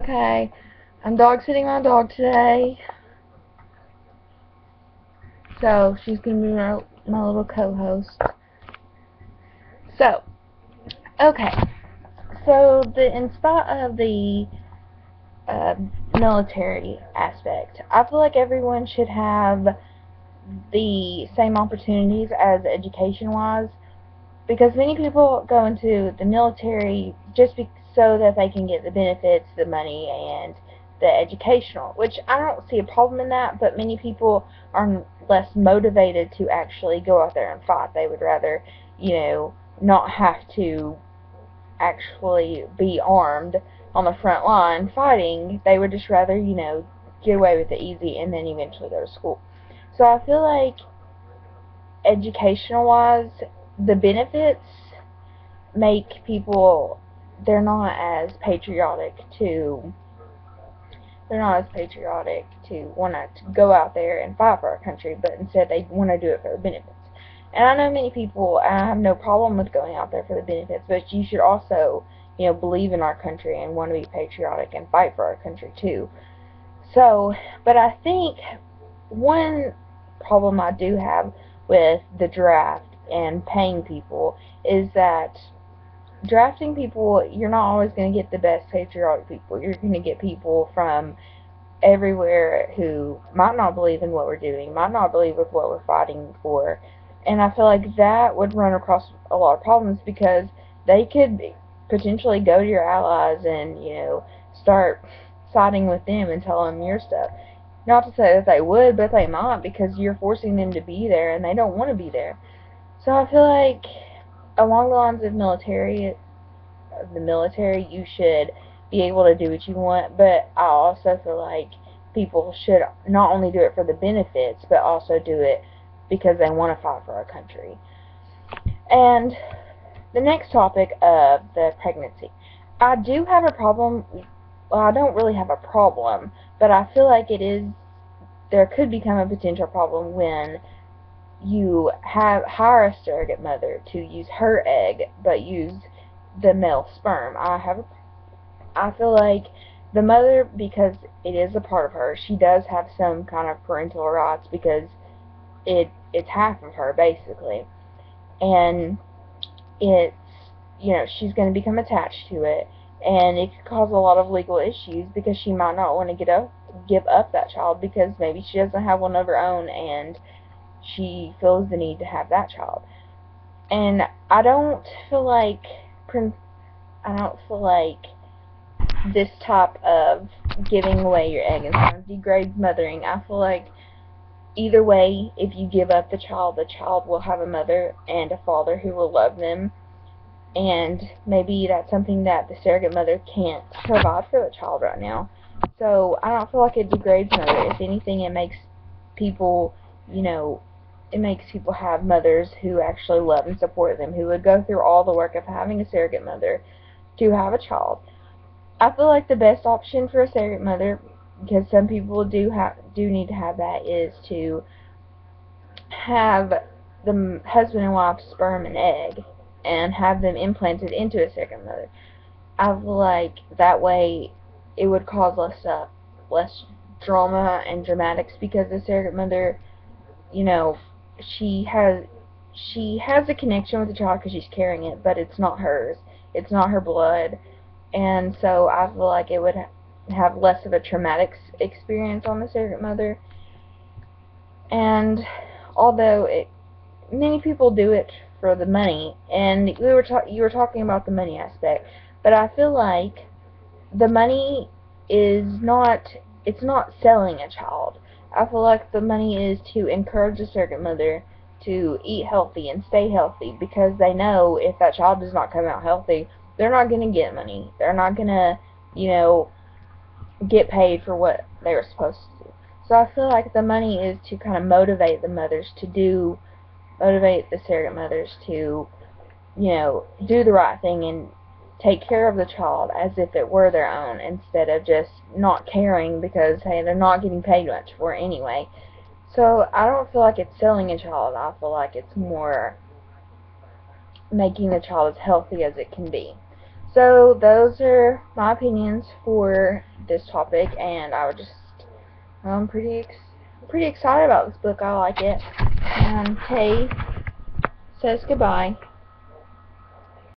Okay, I'm dog sitting my dog today, so she's gonna be my little co-host. So, okay, so in spite of the uh, military aspect, I feel like everyone should have the same opportunities as education-wise, because many people go into the military just so that they can get the benefits, the money, and the educational, which I don't see a problem in that, but many people are less motivated to actually go out there and fight. They would rather, not have to actually be armed on the front line fighting. They would just rather, get away with it easy and then eventually go to school. So I feel like educational wise, the benefits make people they're not as patriotic to they're not as patriotic to want to go out there and fight for our country, but instead they want to do it for the benefits. And I know many people, and I have no problem with going out there for the benefits, but you should also, believe in our country and want to be patriotic and fight for our country too. So, but I think one problem I do have with the draft and paying people is that drafting people, you're not always going to get the best patriotic people. You're going to get people from everywhere who might not believe in what we're doing, might not believe with what we're fighting for. And I feel like that would run across a lot of problems because they could potentially go to your allies and, start siding with them and tell them your stuff. Not to say that they would, but they might because you're forcing them to be there and they don't want to be there. So I feel like along the lines of the military, you should be able to do what you want, but I also feel like people should not only do it for the benefits, but also do it because they want to fight for our country. And the next topic of the pregnancy. I do have a problem. Well, I don't really have a problem, but I feel like there could become a potential problem when you hire a surrogate mother to use her egg, but use the male sperm. I feel like the mother, because it is a part of her, she does have some kind of parental rights because it's half of her basically, and it's she's going to become attached to it, and it could cause a lot of legal issues because she might not want to give up that child because maybe she doesn't have one of her own and she feels the need to have that child. And I don't feel like this type of giving away your egg and kind of degrades mothering. I feel like either way, if you give up the child will have a mother and a father who will love them. And maybe that's something that the surrogate mother can't provide for the child right now. So I don't feel like it degrades mother. If anything, people, you know, it makes people have mothers who actually love and support them, who would go through all the work of having a surrogate mother to have a child. I feel like the best option for a surrogate mother, because some people do need to have that, is to have the husband and wife sperm and egg and have them implanted into a surrogate mother. I feel like that way it would cause less drama and dramatics because the surrogate mother, you know, she has she has a connection with the child because she's carrying it, but it's not hers. It's not her blood, and so I feel like it would have less of a traumatic experience on the surrogate mother. And although many people do it for the money, and you were talking about the money aspect, but I feel like the money is not it's not selling a child. I feel like the money is to encourage the surrogate mother to eat healthy and stay healthy because they know if that child does not come out healthy, they're not going to get money. They're not going to, you know, get paid for what they were supposed to do. So I feel like the money is to kind of motivate the surrogate mothers to, do the right thing and take care of the child as if it were their own instead of just not caring because, hey, they're not getting paid much for it anyway. So I don't feel like it's selling a child. I feel like it's more making the child as healthy as it can be. So those are my opinions for this topic, and I'm pretty excited about this book. I like it. And Tay says goodbye.